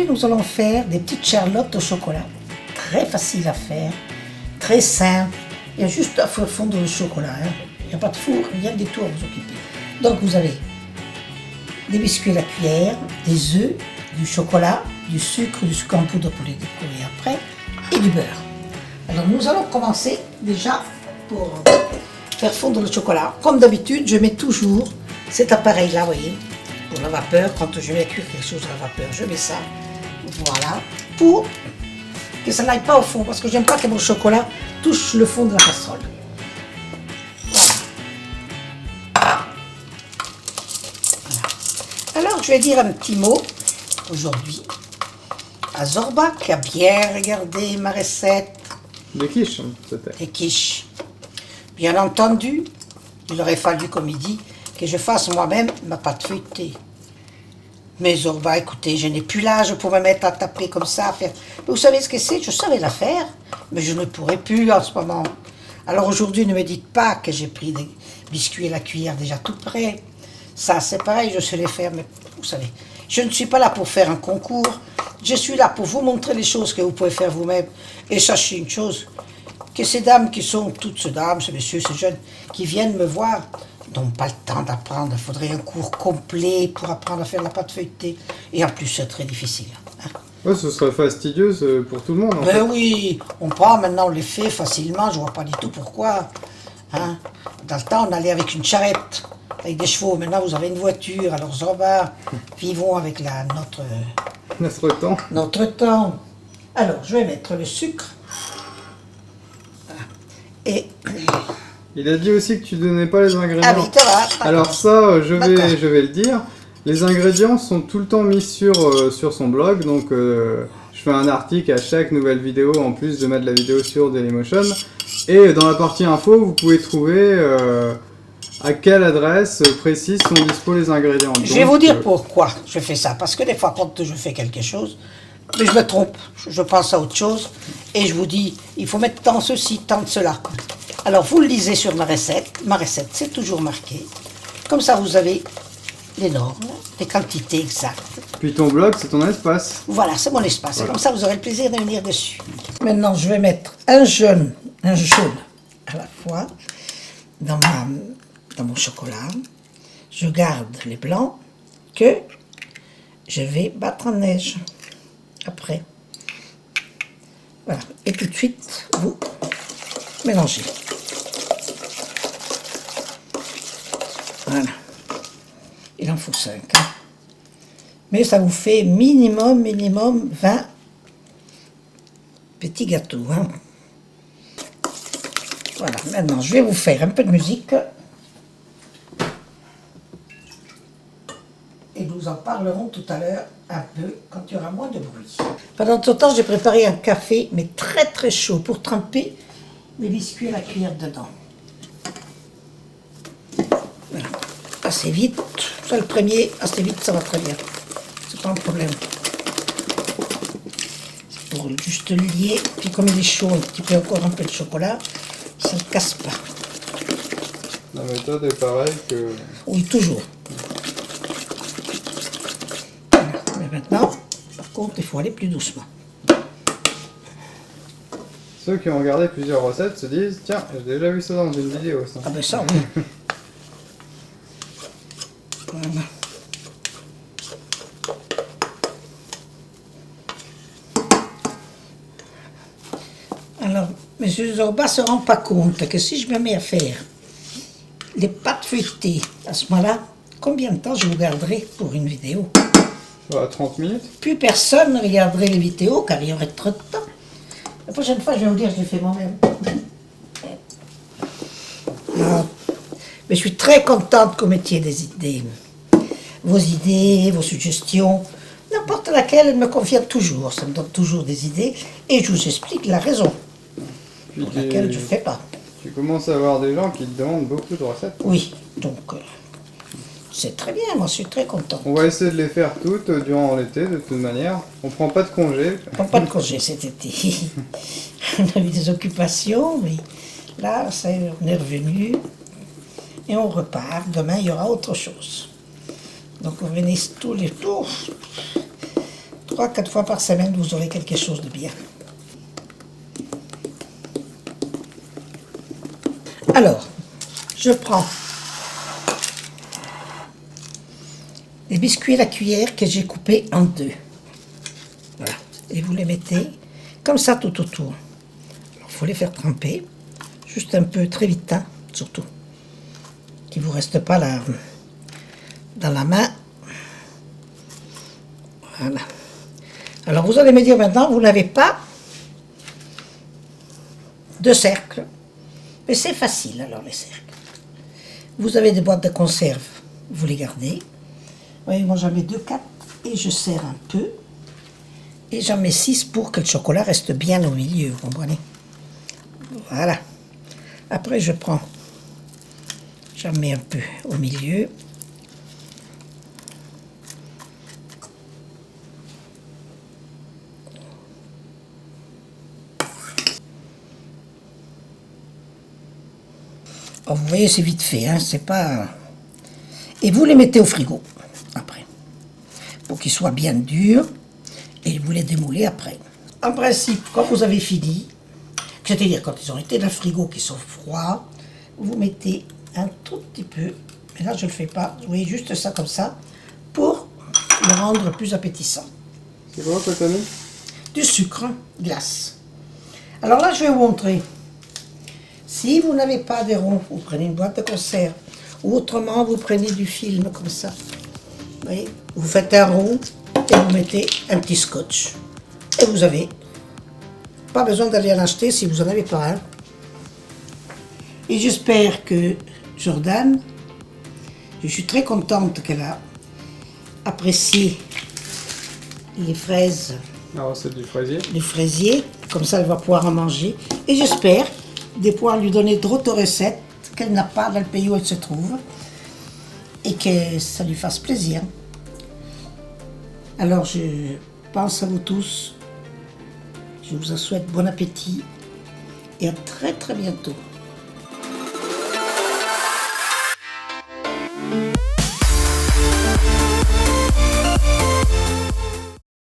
Aujourd'hui, nous allons faire des petites charlottes au chocolat. Très facile à faire, très simple. Il y a juste à faire fondre le chocolat. Hein. Il n'y a pas de four, rien du tout à vous occuper. Donc vous avez des biscuits à la cuillère, des œufs, du chocolat, du sucre en poudre pour les décorer après, et du beurre. Alors nous allons commencer déjà pour faire fondre le chocolat. Comme d'habitude, je mets toujours cet appareil-là, vous voyez, pour la vapeur. Quand je vais cuire quelque chose à la vapeur, je mets ça, voilà, pour que ça n'aille pas au fond, parce que j'aime pas que mon chocolat touche le fond de la casserole. Voilà. Alors, je vais dire un petit mot aujourd'hui à Zorba qui a bien regardé ma recette. Des quiches, peut-être. Des quiches. Bien entendu, il aurait fallu, comme il dit, que je fasse moi-même ma pâte feuilletée. Mais Zorba, écoutez, je n'ai plus l'âge pour me mettre à taper comme ça, à faire. Mais vous savez ce que c'est? Je savais la faire, mais je ne pourrais plus en ce moment. Alors aujourd'hui, ne me dites pas que j'ai pris des biscuits à la cuillère déjà tout prêt. Ça, c'est pareil, je sais les faire, mais vous savez, je ne suis pas là pour faire un concours. Je suis là pour vous montrer les choses que vous pouvez faire vous-même. Et sachez une chose, que ces dames qui sont, toutes ces dames, ces messieurs, ces jeunes, qui viennent me voir, n'ont pas le temps d'apprendre. Il faudrait un cours complet pour apprendre à faire la pâte feuilletée. Et en plus, c'est très difficile. Hein. Ouais, ce serait fastidieux pour tout le monde. Ben oui, on prend maintenant, on les fait facilement, je vois pas du tout pourquoi. Hein. Dans le temps, on allait avec une charrette, avec des chevaux. Maintenant, vous avez une voiture. Alors, Zorba, vivons avec notre temps. Alors, je vais mettre le sucre. Voilà. Et... Il a dit aussi que tu donnais pas les ingrédients. Ah oui, ça va. Alors ça, je vais le dire. Les ingrédients sont tout le temps mis sur son blog, donc je fais un article à chaque nouvelle vidéo, en plus de mettre la vidéo sur Dailymotion. Et dans la partie info, vous pouvez trouver à quelle adresse précise sont dispo les ingrédients. Je vais vous dire pourquoi je fais ça. Parce que des fois, quand je fais quelque chose, mais je me trompe, je pense à autre chose, et je vous dis, il faut mettre tant ceci, tant de cela. Alors, vous le lisez sur ma recette c'est toujours marqué. Comme ça, vous avez les normes, les quantités exactes. Puis ton blog, c'est ton espace. Voilà, c'est mon espace. Voilà. Comme ça, vous aurez le plaisir de venir dessus. Maintenant, je vais mettre un jaune à la fois dans mon chocolat. Je garde les blancs que je vais battre en neige après. Voilà. Et tout de suite, vous mélangez. Voilà. Il en faut 5. Hein. Mais ça vous fait minimum 20 petits gâteaux. Hein. Voilà. Maintenant, je vais vous faire un peu de musique. Et nous en parlerons tout à l'heure un peu quand il y aura moins de bruit. Pendant ce temps, j'ai préparé un café, mais très très chaud, pour tremper les biscuits à la cuillère dedans. Voilà. Assez vite, ça le premier, assez vite, ça va très bien. C'est pas un problème. C'est pour juste le lier, puis comme il est chaud, un petit peu encore un peu de chocolat, ça ne casse pas. La méthode est pareille que... Oui, toujours. Voilà. Mais maintenant, par contre, il faut aller plus doucement. Ceux qui ont regardé plusieurs recettes se disent, tiens, j'ai déjà vu ça dans une vidéo, ça. Ah ben ça, oui. Voilà. Alors, M. Zorba ne se rend pas compte que si je me mets à faire les pâtes feuilletées, à ce moment-là, combien de temps je vous garderai pour une vidéo? 30 minutes. Plus personne ne regarderait les vidéos car il y aurait trop de temps. La prochaine fois, je vais vous dire, je l'ai fait moi-même. Non. Mais je suis très contente que vous mettiez des idées. Vos idées, vos suggestions, n'importe laquelle, elle me confirme toujours. Ça me donne toujours des idées et je vous explique la raison pour laquelle je ne fais pas. Tu commences à avoir des gens qui te demandent beaucoup de recettes. Oui, donc c'est très bien, moi je suis très contente. On va essayer de les faire toutes durant l'été, de toute manière. On prend pas de congé. On prend pas de congé cet été. On a eu des occupations, mais là, ça, on est revenu et on repart. Demain, il y aura autre chose. Donc, on venait tous 3-4 fois par semaine, vous aurez quelque chose de bien. Alors, je prends les biscuits à la cuillère que j'ai coupés en 2. Voilà. Et vous les mettez comme ça tout autour. Il faut les faire tremper. Juste un peu, très vite, hein, surtout. Qu'il ne vous reste pas là, dans la main. Voilà. Alors vous allez me dire maintenant, vous n'avez pas de cercle. Mais c'est facile alors les cercles. Vous avez des boîtes de conserve, vous les gardez. Vous voyez, moi j'en mets 2-4 et je serre un peu. Et j'en mets 6 pour que le chocolat reste bien au milieu, vous comprenez? Voilà. Après je prends, j'en mets un peu au milieu. Oh, vous voyez, c'est vite fait, hein, c'est pas... Et vous les mettez au frigo, après, pour qu'ils soient bien durs, et vous les démoulez après. En principe, quand vous avez fini, c'est-à-dire quand ils ont été dans le frigo, qu'ils sont froids, vous mettez un tout petit peu, mais là je ne le fais pas, vous voyez, juste ça comme ça, pour le rendre plus appétissant. C'est quoi que t'as mis? Du sucre glace. Alors là, je vais vous montrer. Si vous n'avez pas des ronds, vous prenez une boîte de conserve. Ou autrement, vous prenez du film comme ça. Vous voyez, vous faites un rond et vous mettez un petit scotch. Et vous avez pas besoin d'aller en acheter si vous n'en avez pas un. Et j'espère que Jordan, je suis très contente qu'elle a apprécié les fraises. La recette du fraisier. Du fraisier, comme ça elle va pouvoir en manger. Et j'espère de pouvoir lui donner d'autres recettes qu'elle n'a pas dans le pays où elle se trouve et que ça lui fasse plaisir. Alors je pense à vous tous, je vous souhaite bon appétit et à très très bientôt.